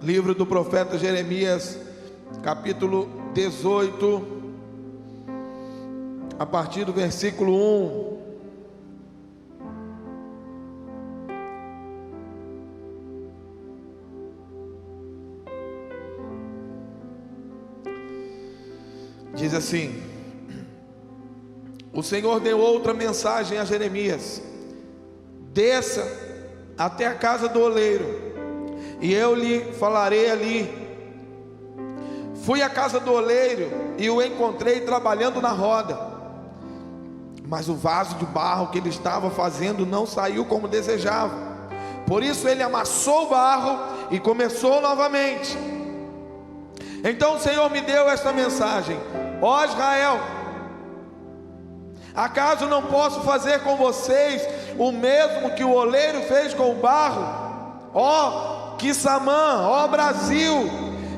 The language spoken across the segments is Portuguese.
Livro do profeta Jeremias, capítulo 18, a partir do versículo 1. Diz assim: o Senhor deu outra mensagem a Jeremias: desça até a casa do oleiro, e eu lhe falarei ali. Fui à casa do oleiro e o encontrei trabalhando na roda, mas o vaso de barro que ele estava fazendo não saiu como desejava. Por isso ele amassou o barro e começou novamente. Então o Senhor me deu esta mensagem: ó Israel, acaso não posso fazer com vocês o mesmo que o oleiro fez com o barro? Ó Quissamã, ó Brasil,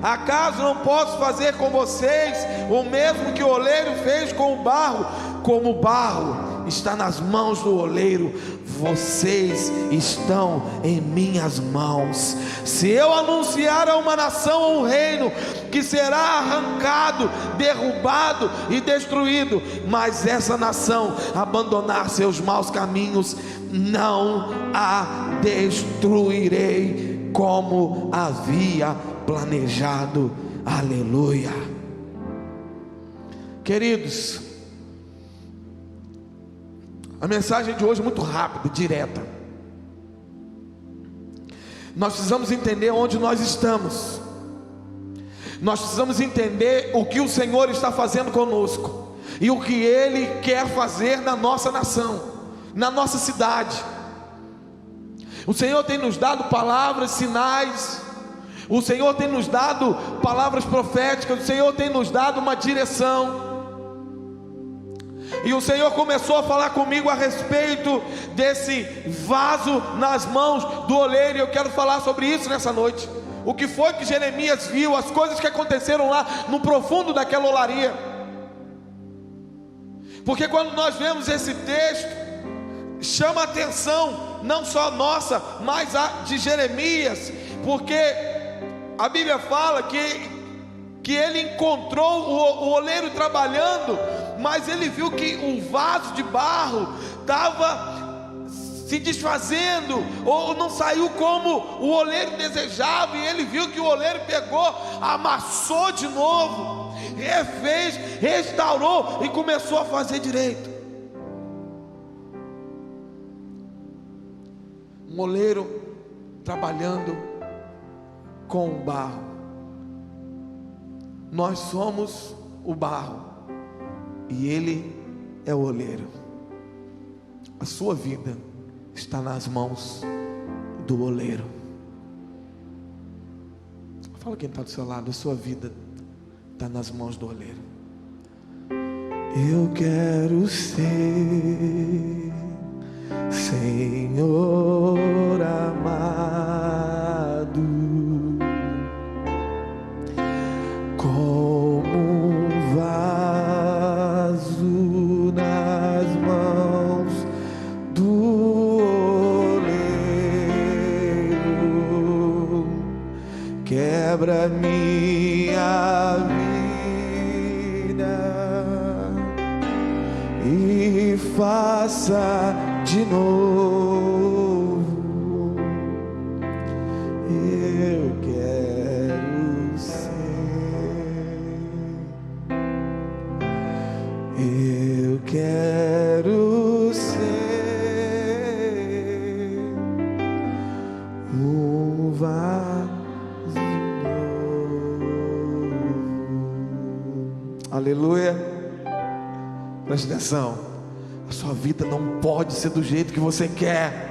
acaso não posso fazer com vocês o mesmo que o oleiro fez com o barro? Como o barro está nas mãos do oleiro, vocês estão em minhas mãos. Se eu anunciar a uma nação ou um reino que será arrancado, derrubado e destruído, mas essa nação abandonar seus maus caminhos, não a destruirei como havia planejado. Aleluia. Queridos, a mensagem de hoje é muito rápida, direta. Nós precisamos entender onde nós estamos. Nós precisamos entender o que o Senhor está fazendo conosco e o que Ele quer fazer na nossa nação, na nossa cidade. O Senhor tem nos dado palavras, sinais. O Senhor tem nos dado palavras proféticas. O Senhor tem nos dado uma direção. E o Senhor começou a falar comigo a respeito desse vaso nas mãos do oleiro, e eu quero falar sobre isso nessa noite. O que foi que Jeremias viu, as coisas que aconteceram lá no profundo daquela olaria. Porque quando nós vemos esse texto, chama a atenção, não só nossa, mas a de Jeremias, porque a Bíblia fala que ele encontrou o oleiro trabalhando, mas ele viu que o vaso de barro estava se desfazendo, ou não saiu como o oleiro desejava, e ele viu que o oleiro pegou, amassou de novo, refez, restaurou e começou a fazer direito. Um oleiro trabalhando com o barro. Nós somos o barro e Ele é o oleiro. A sua vida está nas mãos do oleiro. Fala quem está do seu lado: a sua vida está nas mãos do oleiro. Eu quero ser, Senhor amado, como um vaso nas mãos do oleiro. Quebra minha vida e faça de novo. Eu quero ser, eu quero ser um vaso novo. Aleluia. Preste atenção. A sua vida não pode ser do jeito que você quer.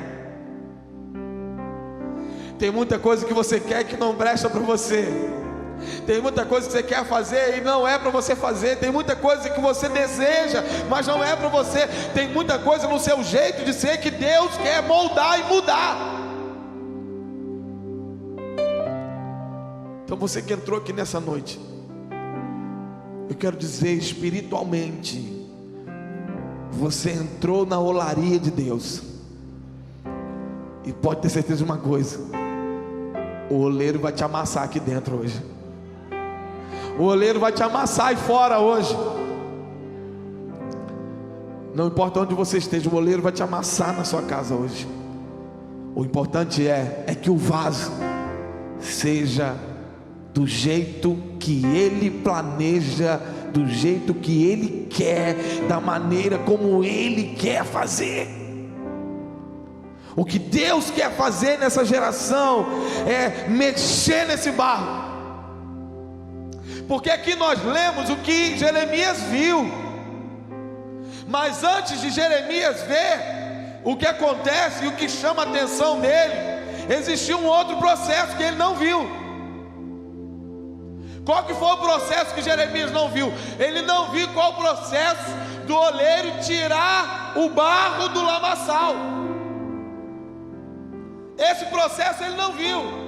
Tem muita coisa que você quer que não presta para você. Tem muita coisa que você quer fazer e não é para você fazer. Tem muita coisa que você deseja, mas não é para você. Tem muita coisa no seu jeito de ser que Deus quer moldar e mudar. Então você que entrou aqui nessa noite, eu quero dizer espiritualmente, você entrou na olaria de Deus. E pode ter certeza de uma coisa: o oleiro vai te amassar aqui dentro hoje. O oleiro vai te amassar aí fora hoje. Não importa onde você esteja, o oleiro vai te amassar na sua casa hoje. O importante é que o vaso seja do jeito que Ele planeja, do jeito que Ele quer, da maneira como Ele quer fazer. O que Deus quer fazer nessa geração é mexer nesse barro. Porque aqui nós lemos o que Jeremias viu, mas antes de Jeremias ver o que acontece e o que chama a atenção dele, existia um outro processo que ele não viu. Qual que foi o processo que Jeremias não viu? Ele não viu qual o processo do oleiro tirar o barro do lamaçal. Esse processo ele não viu.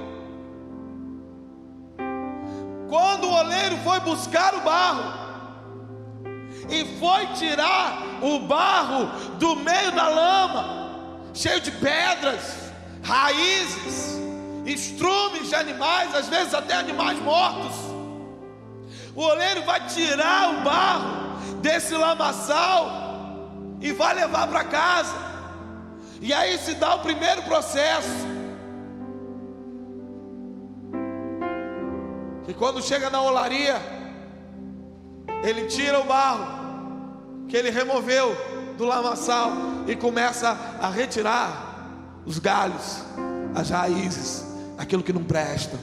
Quando o oleiro foi buscar o barro e foi tirar o barro do meio da lama, cheio de pedras, raízes, estrumes de animais, às vezes até animais mortos, o oleiro vai tirar o barro desse lamaçal e vai levar para casa. E aí se dá o primeiro processo, que quando chega na olaria, ele tira o barro que ele removeu do lamaçal e começa a retirar os galhos, as raízes, aquilo que não presta.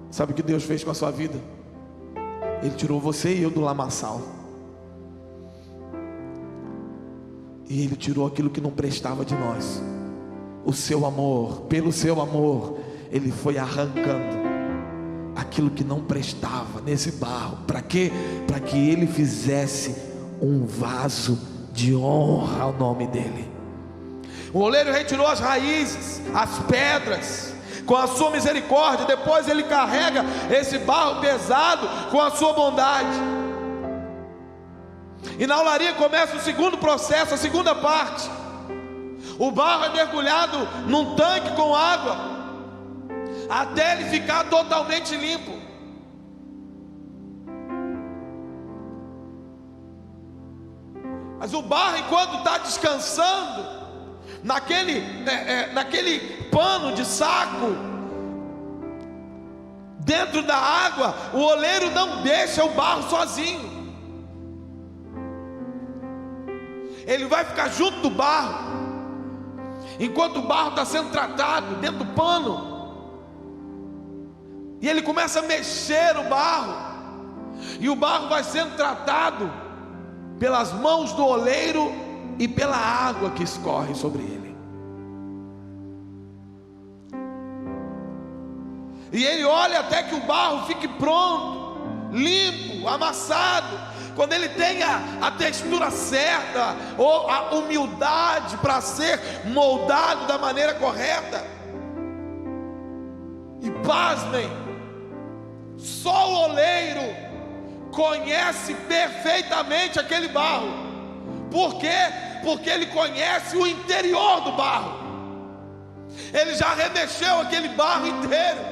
Sabe o que Deus fez com a sua vida? Ele tirou você e eu do lamaçal, e Ele tirou aquilo que não prestava de nós. O seu amor, pelo seu amor, Ele foi arrancando aquilo que não prestava nesse barro. Para quê? Para que Ele fizesse um vaso de honra ao nome dEle. O oleiro retirou as raízes, as pedras, com a sua misericórdia. Depois Ele carrega esse barro pesado com a sua bondade. E na olaria começa o segundo processo, a segunda parte. O barro é mergulhado num tanque com água, até ele ficar totalmente limpo. Mas o barro, enquanto está descansando naquele pano de saco, dentro da água, o oleiro não deixa o barro sozinho. Ele vai ficar junto do barro, enquanto o barro está sendo tratado dentro do pano, e ele começa a mexer o barro, e o barro vai sendo tratado pelas mãos do oleiro e pela água que escorre sobre ele. E ele olha até que o barro fique pronto, limpo, amassado. Quando ele tem a textura certa, ou a humildade para ser moldado da maneira correta. E pasmem, só o oleiro conhece perfeitamente aquele barro. Por quê? Porque ele conhece o interior do barro. Ele já remexeu aquele barro inteiro.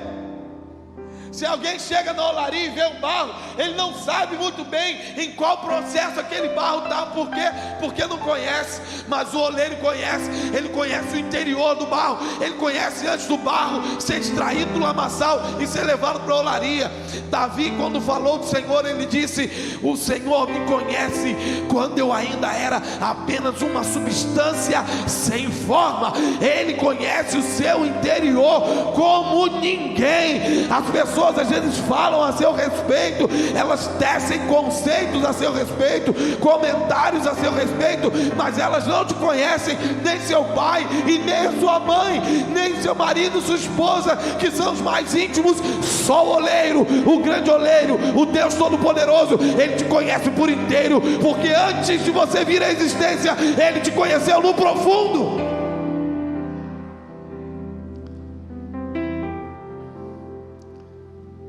Se alguém chega na olaria e vê o barro, ele não sabe muito bem em qual processo aquele barro está. Por quê? Porque não conhece. Mas o oleiro conhece. Ele conhece o interior do barro. Ele conhece antes do barro ser extraído do lamaçal e ser levado para a olaria. Davi, quando falou do Senhor, ele disse: o Senhor me conhece quando eu ainda era apenas uma substância sem forma. Ele conhece o seu interior como ninguém. As pessoas às vezes falam a seu respeito, elas tecem conceitos a seu respeito, comentários a seu respeito, mas elas não te conhecem, nem seu pai, e nem sua mãe, nem seu marido, sua esposa, que são os mais íntimos. Só o oleiro, o grande oleiro, o Deus Todo-Poderoso, Ele te conhece por inteiro, porque antes de você vir à existência, Ele te conheceu no profundo.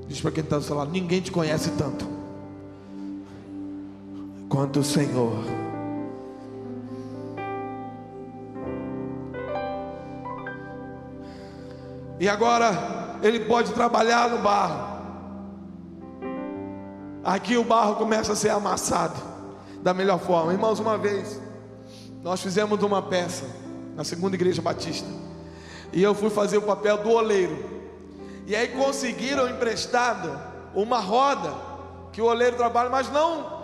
Diz para quem está do seu lado: ninguém te conhece tanto quanto o Senhor. e agora ele pode trabalhar no barro. Aqui o barro começa a ser amassado da melhor forma. Irmãos, uma vez nós fizemos uma peça na Segunda Igreja Batista, e eu fui fazer o papel do oleiro. E aí conseguiram emprestada uma roda que o oleiro trabalha, mas não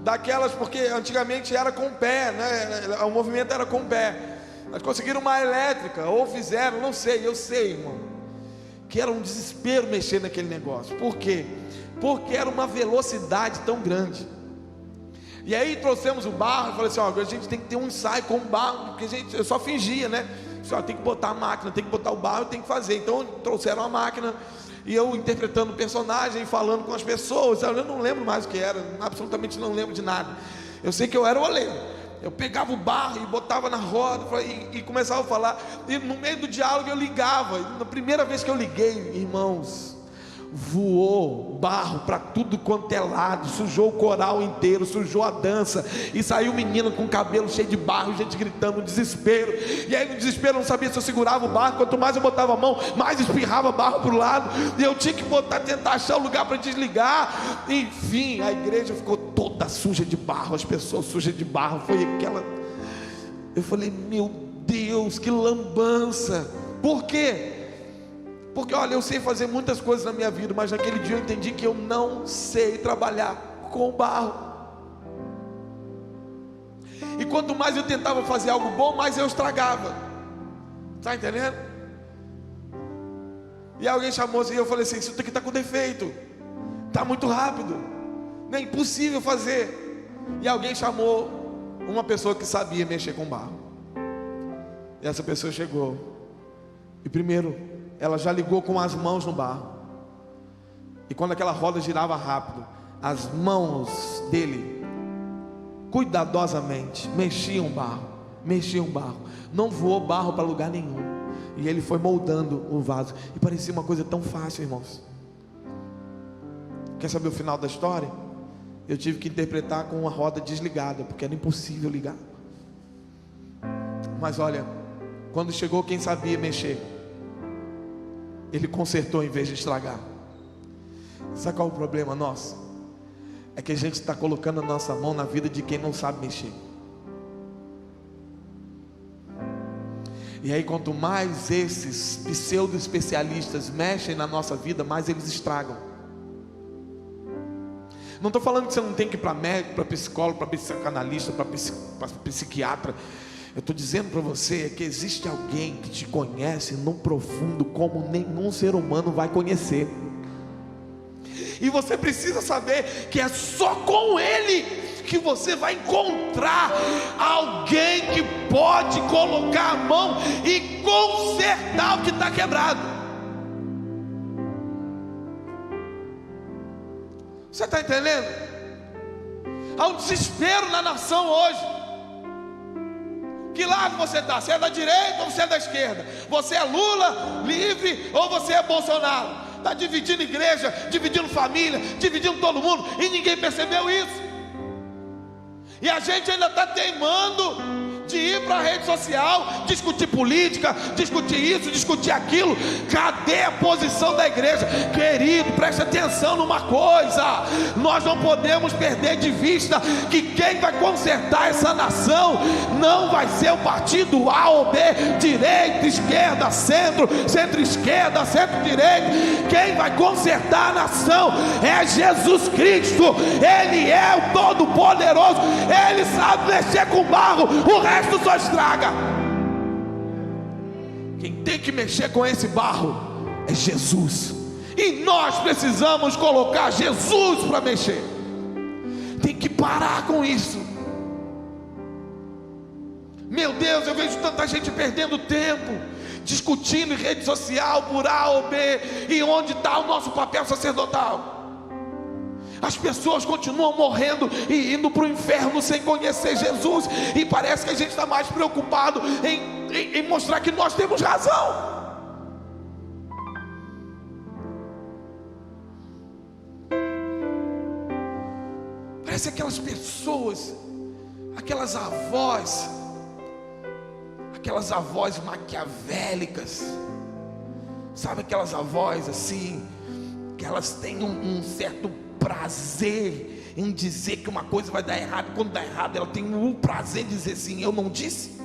daquelas, porque antigamente era com o pé, né? O movimento era com o pé. Mas conseguiram uma elétrica, ou fizeram, não sei, eu sei, irmão, que era um desespero mexer naquele negócio. Por quê? Porque era uma velocidade tão grande. E aí trouxemos o barro, e falei assim: ó, a gente tem que ter um ensaio com o barro, porque eu só fingia, né? Só tem que botar a máquina, tem que botar o barro, tem que fazer. Então trouxeram a máquina, e eu interpretando o personagem, falando com as pessoas. Eu não lembro mais o que era, absolutamente não lembro de nada. Eu sei que eu era o oleiro. Eu pegava o barro e botava na roda e começava a falar. E no meio do diálogo eu ligava. Na primeira vez que eu liguei, irmãos, voou barro para tudo quanto é lado, sujou o coral inteiro, sujou a dança, e saiu menina com o cabelo cheio de barro, gente gritando, desespero. E aí no desespero eu não sabia se eu segurava o barro. Quanto mais eu botava a mão, mais espirrava barro para o lado, e eu tinha que tentar achar o lugar para desligar. Enfim, a igreja ficou toda suja de barro, as pessoas sujas de barro. Foi aquela... Eu falei: meu Deus, que lambança. Por quê? Porque olha, eu sei fazer muitas coisas na minha vida, mas naquele dia eu entendi que eu não sei trabalhar com barro. E quanto mais eu tentava fazer algo bom, mais eu estragava. Está entendendo? E alguém chamou assim, e eu falei assim: isso aqui está com defeito, está muito rápido, é impossível fazer. E alguém chamou uma pessoa que sabia mexer com barro. E essa pessoa chegou, e primeiro ela já ligou com as mãos no barro. E quando aquela roda girava rápido, as mãos dele cuidadosamente mexiam o barro. Não voou barro para lugar nenhum. E ele foi moldando o vaso. E parecia uma coisa tão fácil, irmãos. Quer saber o final da história? Eu tive que interpretar com uma roda desligada, porque era impossível ligar. Mas olha, quando chegou quem sabia mexer, ele consertou em vez de estragar. Sabe qual é o problema nosso? É que a gente está colocando a nossa mão na vida de quem não sabe mexer. E aí quanto mais esses pseudo-especialistas mexem na nossa vida, mais eles estragam. Não estou falando que você não tem que ir para médico, para psicólogo, para psicanalista, para psiquiatra. Eu estou dizendo para você que existe alguém que te conhece no profundo como nenhum ser humano vai conhecer. E você precisa saber que é só com Ele que você vai encontrar alguém que pode colocar a mão e consertar o que está quebrado. Você está entendendo? Há um desespero na nação hoje. Que lado você está? Você é da direita ou você é da esquerda? Você é Lula livre ou você é Bolsonaro? Está dividindo igreja, dividindo família, dividindo todo mundo, e ninguém percebeu isso. E a gente ainda está teimando de ir para a rede social, discutir política, discutir isso, discutir aquilo. Cadê a posição da igreja? Querido, preste atenção numa coisa: nós não podemos perder de vista que quem vai consertar essa nação não vai ser o partido A ou B, direita, esquerda, centro, centro-esquerda, centro-direita. Quem vai consertar a nação é Jesus Cristo. Ele é o Todo-Poderoso. Ele sabe mexer com barro, o resto só estraga. Quem tem que mexer com esse barro é Jesus, e nós precisamos colocar Jesus para mexer. Tem que parar com isso. Meu Deus, eu vejo tanta gente perdendo tempo discutindo em rede social por A ou B, e onde está o nosso papel sacerdotal? As pessoas continuam morrendo e indo para o inferno sem conhecer Jesus, e parece que a gente está mais preocupado em mostrar que nós temos razão. Parece aquelas pessoas, aquelas avós maquiavélicas, Sabe aquelas avós assim, que elas têm um certo prazer em dizer que uma coisa vai dar errado. Quando dá errado, ela tem o prazer de dizer assim: eu não disse.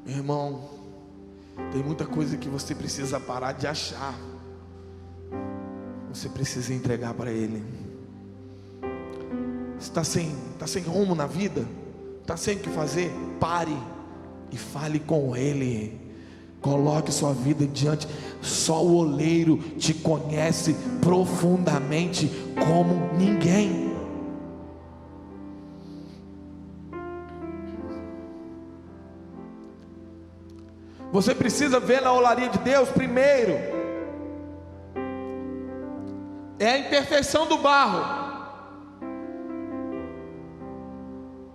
Meu irmão, tem muita coisa que você precisa parar de achar. Você precisa entregar para Ele. Está sem rumo na vida, está sem o que fazer, pare e fale com Ele. Coloque sua vida diante. Só o oleiro te conhece profundamente como ninguém. Você precisa ver na olaria de Deus, primeiro, é a imperfeição do barro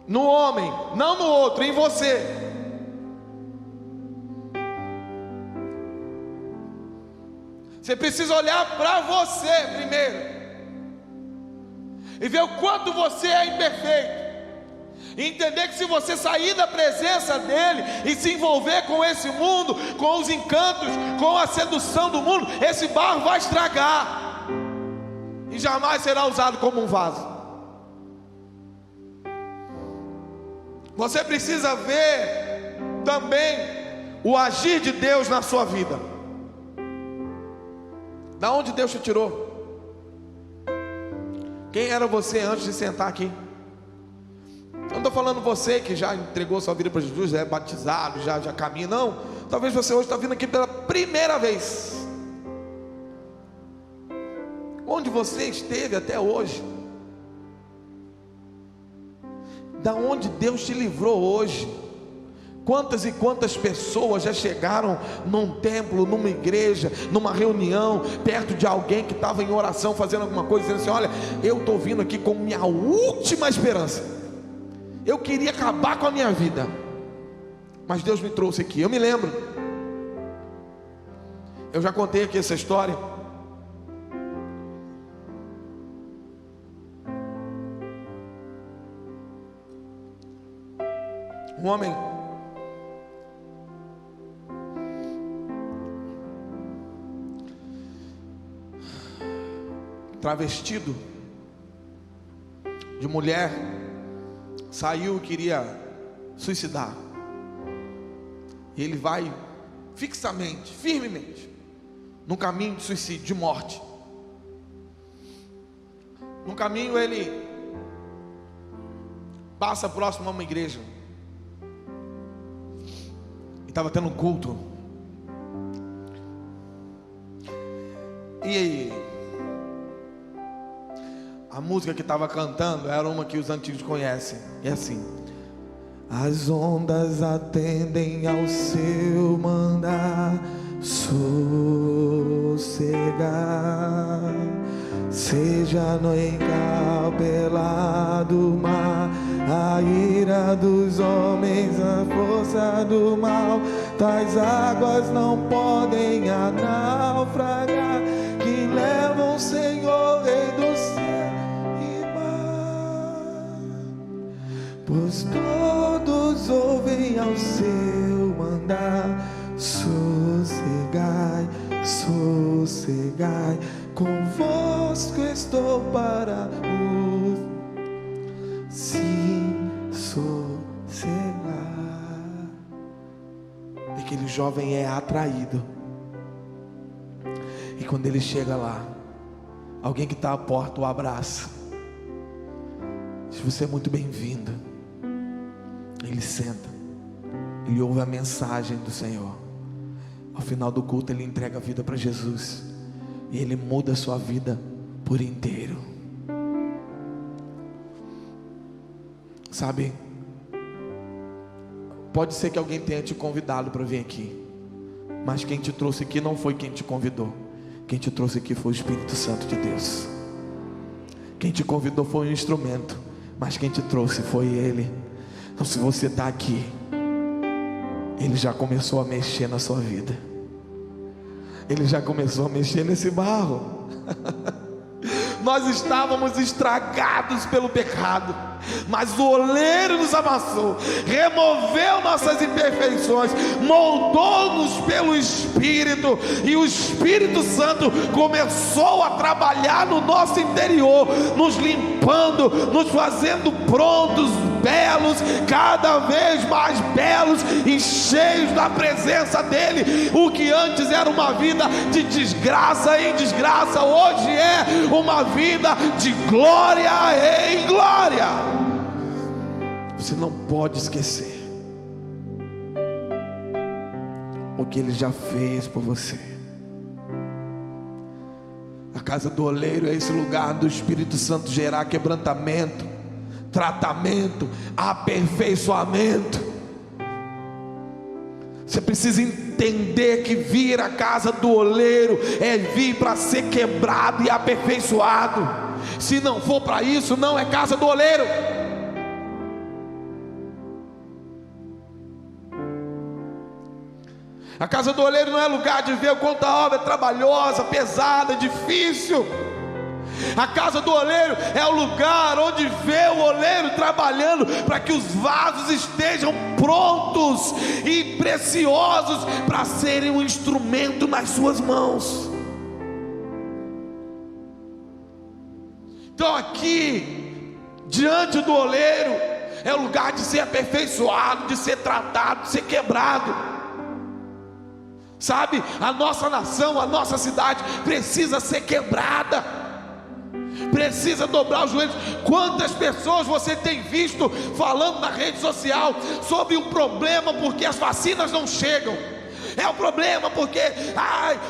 no homem, não no outro, em você. Você precisa olhar para você primeiro e ver o quanto você é imperfeito, e entender que se você sair da presença dele e se envolver com esse mundo, com os encantos, com a sedução do mundo, esse barro vai estragar e jamais será usado como um vaso. Você precisa ver também o agir de Deus na sua vida. Da onde Deus te tirou? Quem era você antes de sentar aqui? Eu não estou falando você que já entregou sua vida para Jesus, já é batizado, já caminha, não. Talvez você hoje está vindo aqui pela primeira vez. Onde você esteve até hoje? Da onde Deus te livrou hoje? Quantas e quantas pessoas já chegaram num templo, numa igreja, numa reunião, perto de alguém que estava em oração, fazendo alguma coisa, dizendo assim: olha, eu estou vindo aqui com minha última esperança. Eu queria acabar com a minha vida, mas Deus me trouxe aqui. Eu me lembro, eu já contei aqui essa história. Um homem travestido de mulher saiu e queria suicidar. E ele vai fixamente, firmemente, no caminho de suicídio, de morte. No caminho ele passa próximo a uma igreja. E estava tendo um culto. E a música que estava cantando era uma que os antigos conhecem. É assim: as ondas atendem ao seu mandar, sossegar. Seja no encalpelado mar, a ira dos homens, a força do mal, tais águas não podem a naufragar, que levam o Senhor, Rei do céu e mar. Pois todos ouvem ao seu mandar, sossegai, sossegai, convosco estou para vos sim sossegar. E aquele jovem é atraído, e quando ele chega lá, alguém que está à porta o abraça, diz: você é muito bem-vindo. Ele senta, ele ouve a mensagem do Senhor. Ao final do culto ele entrega a vida para Jesus, e ele muda a sua vida por inteiro. Sabe, pode ser que alguém tenha te convidado para vir aqui, mas quem te trouxe aqui não foi quem te convidou. Quem te trouxe aqui foi o Espírito Santo de Deus. Quem te convidou foi um instrumento, mas quem te trouxe foi Ele. Então, se você está aqui, Ele já começou a mexer na sua vida. Ele já começou a mexer nesse barro. Nós estávamos estragados pelo pecado. mas o oleiro nos amassou, removeu nossas imperfeições, moldou-nos pelo Espírito, e o Espírito Santo começou a trabalhar no nosso interior, nos limpando, nos fazendo prontos, belos, cada vez mais belos e cheios da presença dele. O que antes era uma vida de desgraça em desgraça, hoje é uma vida de glória em glória. Você não pode esquecer o que ele já fez por você. A casa do oleiro é esse lugar do Espírito Santo gerar quebrantamento, tratamento, aperfeiçoamento. Você precisa entender que vir à casa do oleiro é vir para ser quebrado e aperfeiçoado. Se não for para isso, não é casa do oleiro. A casa do oleiro não é lugar de ver o quanto a obra é trabalhosa, pesada, difícil. A casa do oleiro é o lugar onde vê o oleiro trabalhando para que os vasos estejam prontos e preciosos para serem um instrumento nas suas mãos. Então aqui, diante do oleiro, é o lugar de ser aperfeiçoado, de ser tratado, de ser quebrado. Sabe, a nossa nação, a nossa cidade precisa ser quebrada, precisa dobrar os joelhos. Quantas pessoas você tem visto falando na rede social sobre o problema porque as vacinas não chegam? É o problema porque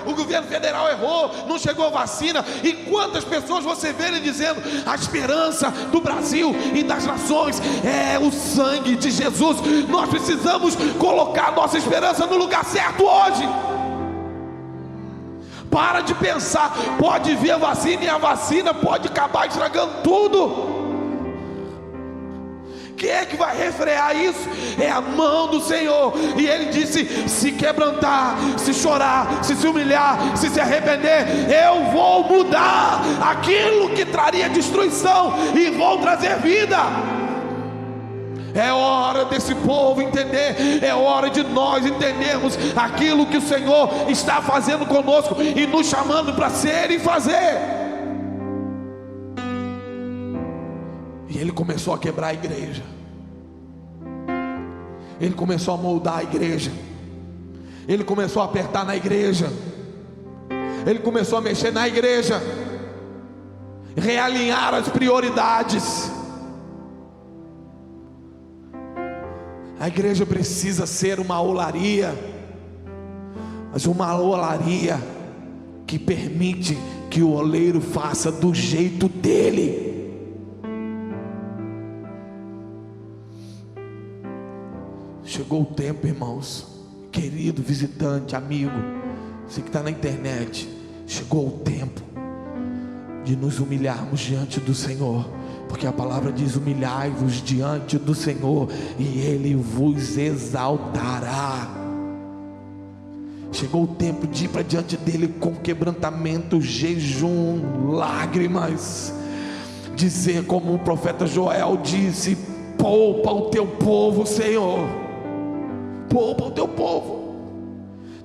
o governo federal errou, não chegou vacina. E quantas pessoas você vê ele dizendo: a esperança do Brasil e das nações é o sangue de Jesus. Nós precisamos colocar nossa esperança no lugar certo hoje. Para de pensar, pode vir a vacina e a vacina pode acabar estragando tudo. Quem é que vai refrear isso? É a mão do Senhor. E Ele disse: se quebrantar, se chorar, se humilhar, se arrepender, eu vou mudar aquilo que traria destruição e vou trazer vida. É hora desse povo entender, é hora de nós entendermos aquilo que o Senhor está fazendo conosco e nos chamando para ser e fazer. E Ele começou a quebrar a igreja, Ele começou a moldar a igreja, Ele começou a apertar na igreja, Ele começou a mexer na igreja, realinhar as prioridades. A igreja precisa ser uma olaria, mas uma olaria que permite que o oleiro faça do jeito dele. Chegou o tempo, irmãos, querido visitante, amigo, você que está na internet, chegou o tempo de nos humilharmos diante do Senhor. Porque a palavra diz: humilhai-vos diante do Senhor e Ele vos exaltará. Chegou o tempo de ir para diante dEle com quebrantamento, jejum, lágrimas. Dizer como o profeta Joel disse: poupa o teu povo, Senhor. Poupa o teu povo.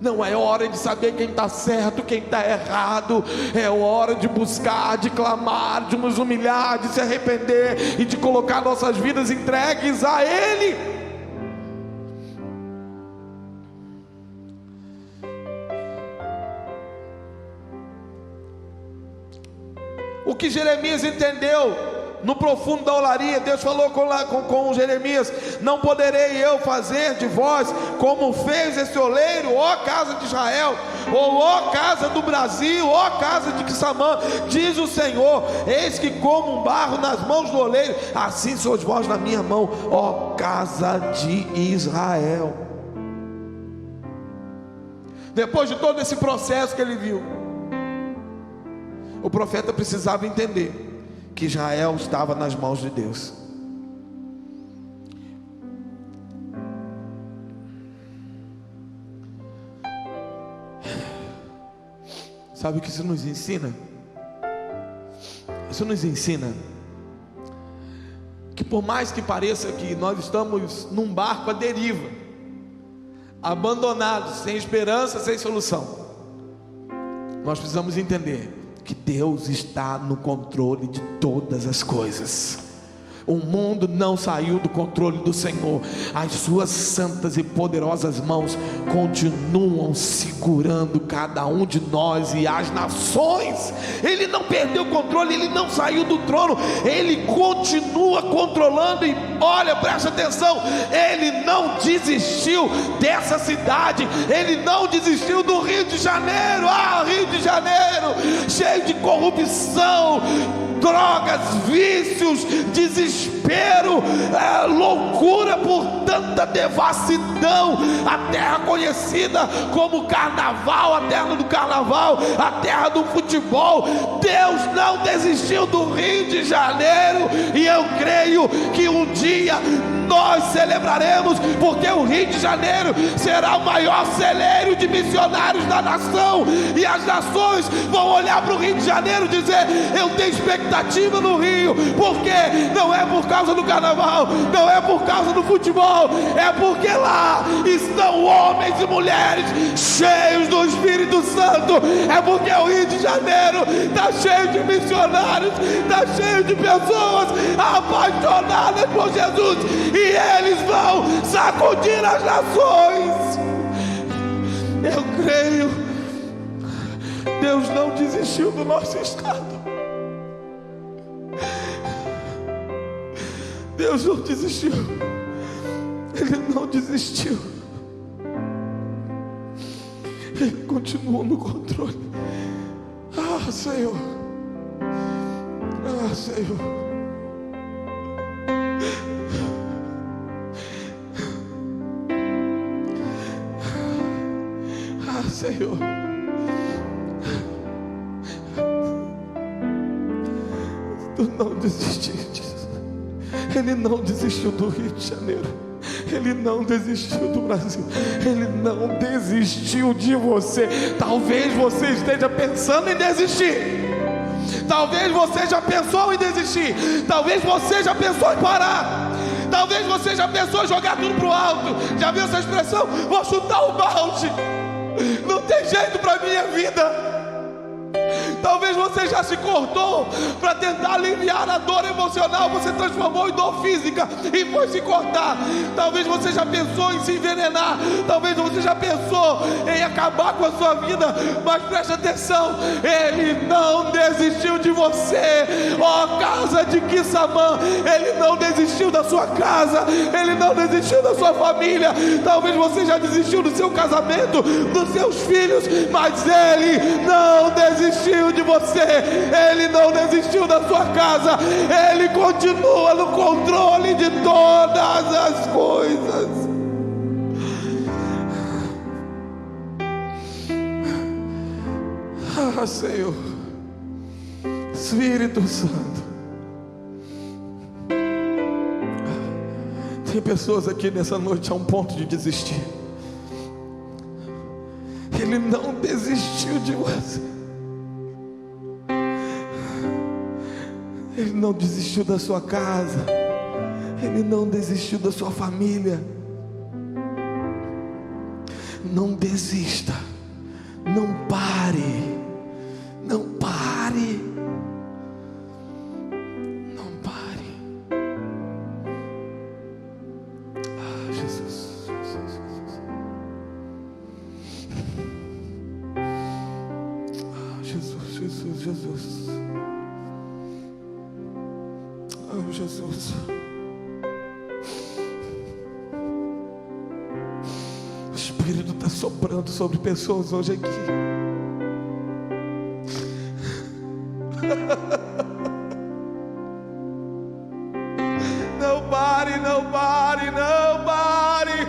Não é hora de saber quem está certo, quem está errado. É hora de buscar, de clamar, de nos humilhar, de se arrepender e de colocar nossas vidas entregues a Ele. O que Jeremias entendeu no profundo da olaria, Deus falou com Jeremias: não poderei eu fazer de vós como fez esse oleiro, ó casa de Israel, ou ó casa do Brasil, ó casa de Quissamã, diz o Senhor: eis que como um barro nas mãos do oleiro, assim sois vós na minha mão, ó casa de Israel. Depois de todo esse processo que ele viu, o profeta precisava entender que Israel estava nas mãos de Deus. Sabe o que isso nos ensina? Isso nos ensina que por mais que pareça que nós estamos num barco à deriva, abandonados, sem esperança, sem solução, nós precisamos entender que Deus está no controle de todas as coisas. O mundo não saiu do controle do Senhor. As suas santas e poderosas mãos continuam segurando cada um de nós e as nações. Ele não perdeu o controle, ele não saiu do trono, ele continua controlando. E olha, presta atenção, ele não desistiu dessa cidade, ele não desistiu do Rio de Janeiro. Rio de Janeiro, cheio de corrupção, drogas, vícios, desespero, loucura por tanta devassidão. A terra conhecida como carnaval, a terra do carnaval, a terra do futebol. Deus não desistiu do Rio de Janeiro, e eu creio que um dia nós celebraremos, porque o Rio de Janeiro será o maior celeiro de missionários da nação, e as nações vão olhar para o Rio de Janeiro e dizer: eu tenho expectativa no Rio, porque não é por causa do carnaval, não é por causa do futebol, é porque lá estão homens e mulheres cheios do Espírito Santo, é porque o Rio de Janeiro está cheio de missionários, está cheio de pessoas apaixonadas por Jesus, e eles vão sacudir as nações. Eu creio, Deus não desistiu do nosso estado. Deus não desistiu, Ele não desistiu, Ele continua no controle. Senhor, Senhor, Senhor, Tu não desististe. Ele não desistiu do Rio de Janeiro, Ele não desistiu do Brasil, Ele não desistiu de você. Talvez você esteja pensando em desistir, talvez você já pensou em desistir, talvez você já pensou em parar, talvez você já pensou em jogar tudo para o alto. Já viu essa expressão? Vou chutar o balde, não tem jeito para a minha vida. Talvez você já se cortou para tentar aliviar a dor emocional, você transformou em dor física e foi se cortar. Talvez você já pensou em se envenenar, talvez você já pensou em acabar com a sua vida, mas preste atenção, Ele não desistiu de você. Casa de Quissamã, Ele não desistiu da sua casa, Ele não desistiu da sua família. Talvez você já desistiu do seu casamento, dos seus filhos, mas Ele não desistiu de você, Ele não desistiu da sua casa, Ele continua no controle de todas as coisas. Senhor, Espírito Santo, tem pessoas aqui nessa noite a um ponto de desistir. Ele não desistiu de você, Ele não desistiu da sua casa, Ele não desistiu da sua família. Não desista, não pare, não pare, não pare. Jesus, Jesus, Jesus. Jesus, Jesus, Jesus. Jesus, o Espírito está soprando sobre pessoas hoje aqui. Não pare, não pare, não pare,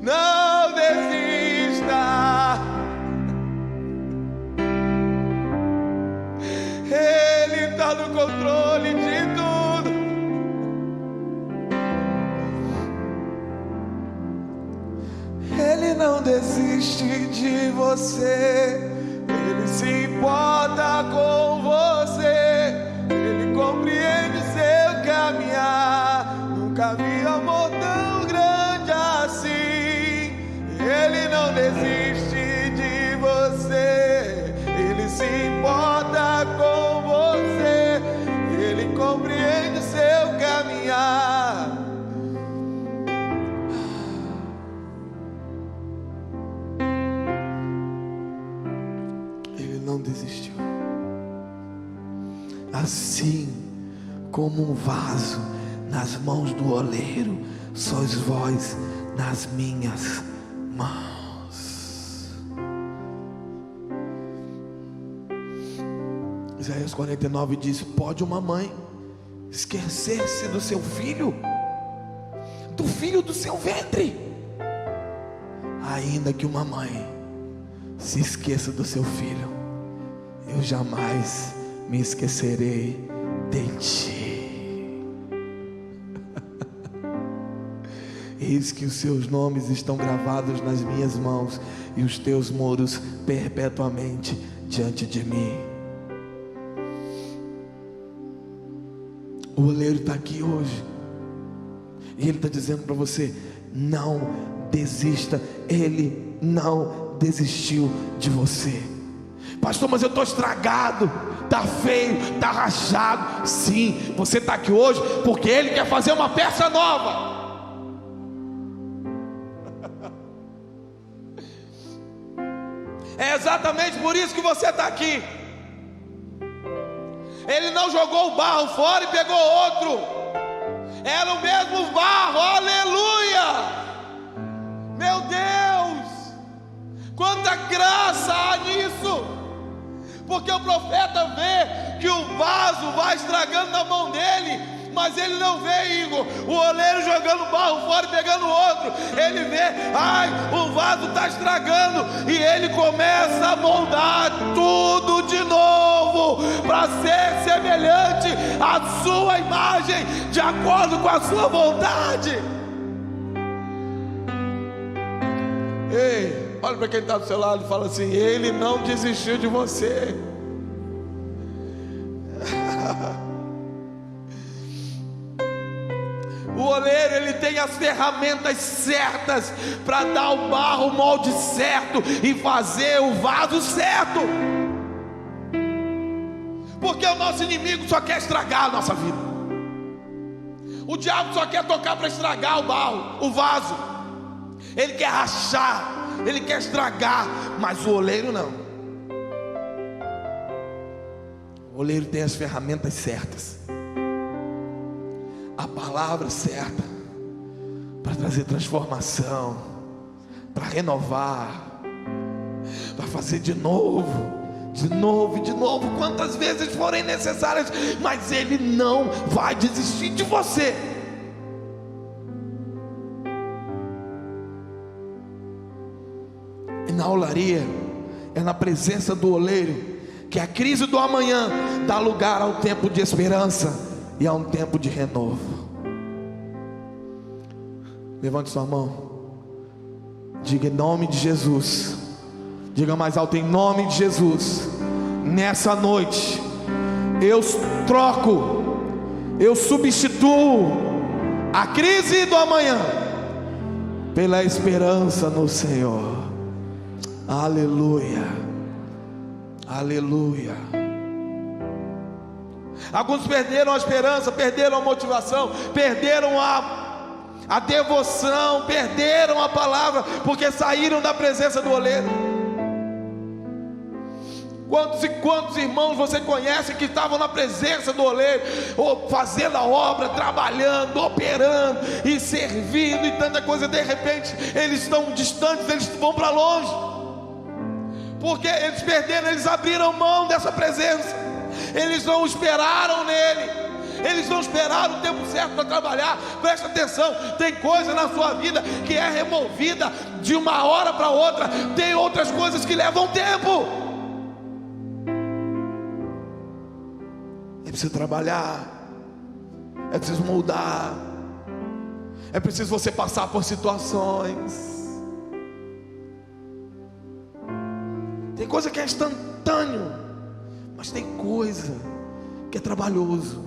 não desista. Ele está no controle de tudo. Ele não desiste de você, Ele se importa com você, Ele compreende seu Nunca vi amor tão grande assim. Ele não desiste de você, Ele se importa com você, Ele compreende seu caminhar. Ele não desistiu. Assim como um vaso nas mãos do oleiro, sois vós nas minhas mãos. Isaías 49 diz: pode uma mãe esquecer-se do seu filho, do filho do seu ventre? Ainda que uma mãe se esqueça do seu filho, eu jamais me esquecerei de ti. Eis que os seus nomes estão gravados nas minhas mãos, e os teus muros perpetuamente diante de mim. O oleiro está aqui hoje, e ele está dizendo para você: não desista. Ele não desistiu de você. Pastor, mas eu estou estragado, está feio, está rachado. Sim, você está aqui hoje porque Ele quer fazer uma peça nova. É exatamente por isso que você está aqui. Ele não jogou o barro fora e pegou outro. Era o mesmo barro, aleluia. Meu Deus, quanta graça há nisso. Porque o profeta vê que o vaso vai estragando na mão dele, mas ele não vê, Igor, o oleiro jogando barro fora e pegando outro. Ele vê, ai, o vaso está estragando, e ele começa a moldar tudo de novo, para ser semelhante à sua imagem, de acordo com a sua vontade. Ei, olha para quem está do seu lado e fala assim: Ele não desistiu de você. O oleiro, ele tem as ferramentas certas para dar o barro, o molde certo e fazer o vaso certo. Porque o nosso inimigo só quer estragar a nossa vida. O diabo só quer tocar para estragar o barro, o vaso. Ele quer rachar, ele quer estragar, mas o oleiro não. O oleiro tem as ferramentas certas, a palavra certa, para trazer transformação, para renovar, para fazer de novo, de novo e de novo, quantas vezes forem necessárias. Mas Ele não vai desistir de você. E na olaria, é na presença do oleiro que a crise do amanhã dá lugar ao tempo de esperança e a um tempo de renovo. Levante sua mão, diga: em nome de Jesus. Diga mais alto: em nome de Jesus. Nessa noite eu troco, eu substituo a crise do amanhã pela esperança no Senhor. Aleluia, aleluia. Alguns perderam a esperança, perderam a motivação, perderam a devoção, perderam a palavra, porque saíram da presença do oleiro. Quantos e quantos irmãos você conhece que estavam na presença do oleiro, ou fazendo a obra, trabalhando, operando e servindo e tanta coisa, de repente eles estão distantes, eles vão para longe, porque eles perderam, eles abriram mão dessa presença, eles não esperaram nele, eles não esperaram o tempo certo para trabalhar. Presta atenção, tem coisa na sua vida que é removida de uma hora para outra, tem outras coisas que levam tempo. É preciso trabalhar, é preciso moldar, é preciso você passar por situações. Tem coisa que é instantâneo, mas tem coisa que é trabalhoso.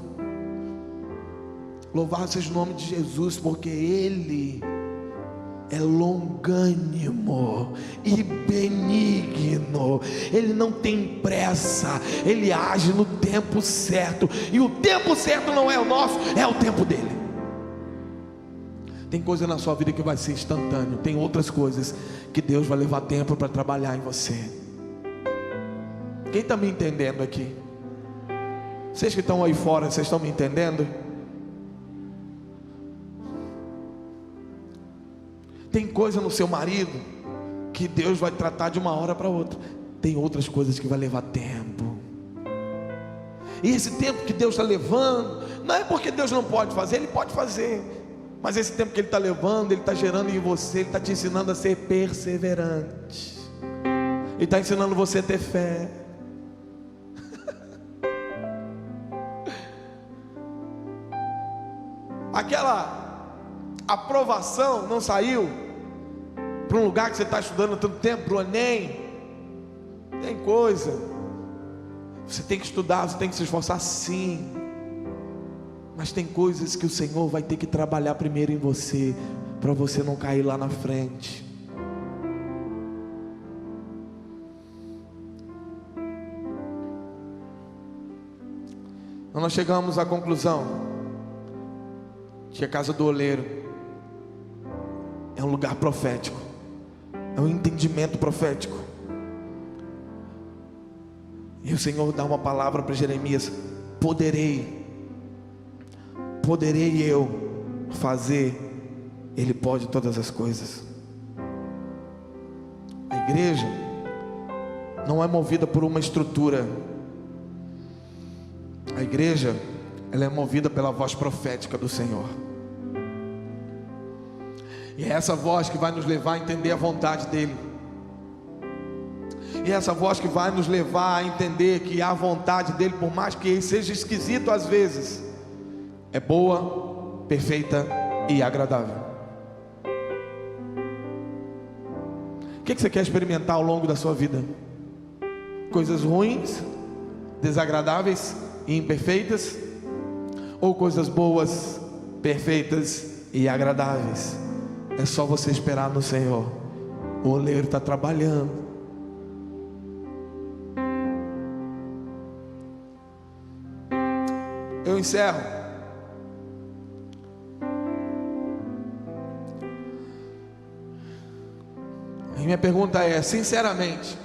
Louvado seja o nome de Jesus, porque Ele é longânimo e benigno. Ele não tem pressa, Ele age no tempo certo, e o tempo certo não é o nosso, é o tempo dele. Tem coisa na sua vida que vai ser instantâneo, tem outras coisas que Deus vai levar tempo para trabalhar em você. Quem está me entendendo aqui? Vocês que estão aí fora, vocês estão me entendendo? Tem coisa no seu marido que Deus vai tratar de uma hora para outra. Tem outras coisas que vai levar tempo. E esse tempo que Deus está levando, não é porque Deus não pode fazer, Ele pode fazer. Mas esse tempo que Ele está levando, Ele está gerando em você, Ele está te ensinando a ser perseverante. Ele está ensinando você a ter fé. Aquela aprovação não saiu para um lugar que você está estudando há tanto tempo, para o Enem. Tem coisa, você tem que estudar, você tem que se esforçar, sim, mas tem coisas que o Senhor vai ter que trabalhar primeiro em você, para você não cair lá na frente. Então nós chegamos à conclusão que a casa do oleiro é um lugar profético, é um entendimento profético. E o Senhor dá uma palavra para Jeremias: poderei eu fazer. Ele pode todas as coisas. A igreja não é movida por uma estrutura. A igreja, ela é movida pela voz profética do Senhor. E é essa voz que vai nos levar a entender a vontade dEle. E é essa voz que vai nos levar a entender que a vontade dEle, por mais que ele seja esquisito às vezes, é boa, perfeita e agradável. O que você quer experimentar ao longo da sua vida? Coisas ruins, desagradáveis e imperfeitas? Ou coisas boas, perfeitas e agradáveis? É só você esperar no Senhor. O oleiro está trabalhando. Eu encerro. E minha pergunta é, sinceramente,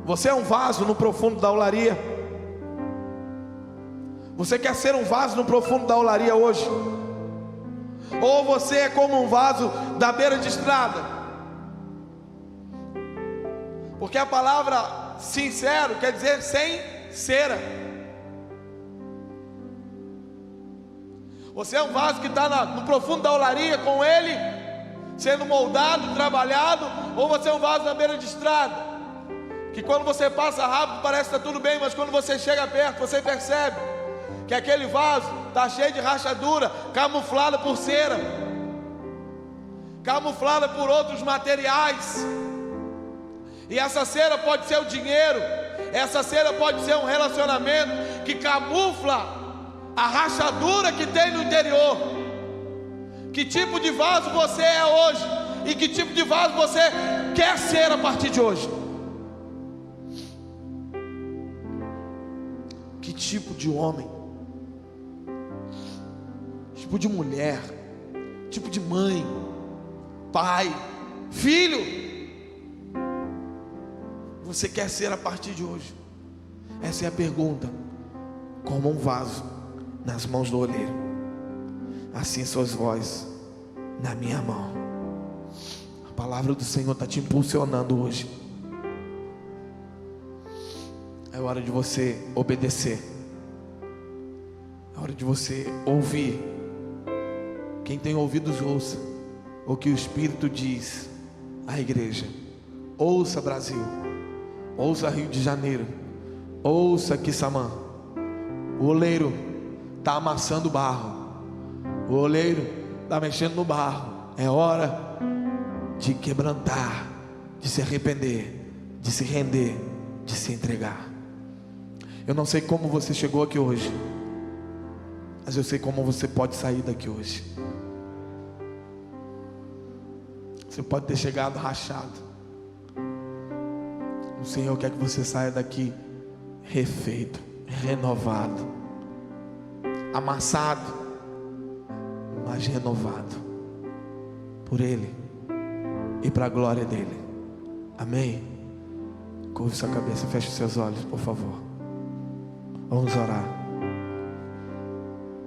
você é um vaso no profundo da olaria? Você quer ser um vaso no profundo da olaria hoje? Ou você é como um vaso da beira de estrada? Porque a palavra sincero quer dizer sem cera. Você é um vaso que está no profundo da olaria com ele, sendo moldado, trabalhado? Ou você é um vaso na beira de estrada, que quando você passa rápido parece que está tudo bem, mas quando você chega perto você percebe que aquele vaso está cheio de rachadura, camuflada por cera, camuflada por outros materiais. E essa cera pode ser o dinheiro, essa cera pode ser um relacionamento que camufla a rachadura que tem no interior. Que tipo de vaso você é hoje? E que tipo de vaso você quer ser a partir de hoje? Que tipo de homem, tipo de mulher, tipo de mãe, pai, filho você quer ser a partir de hoje? Essa é a pergunta. Como um vaso nas mãos do oleiro, assim sois vós na minha mão. A palavra do Senhor está te impulsionando hoje. É hora de você obedecer, é hora de você ouvir. Quem tem ouvidos ouça o que o Espírito diz à igreja. Ouça Brasil, ouça Rio de Janeiro, ouça Quissamã. O oleiro está amassando barro, o oleiro está mexendo no barro. É hora de quebrantar, de se arrepender, de se render, de se entregar. Eu não sei como você chegou aqui hoje, Mas eu sei como você pode sair daqui hoje. Você pode ter chegado rachado. O Senhor quer que você saia daqui refeito, renovado, amassado, mas renovado por Ele e para a glória dEle. Amém? Curve sua cabeça, feche seus olhos, por favor. Vamos orar.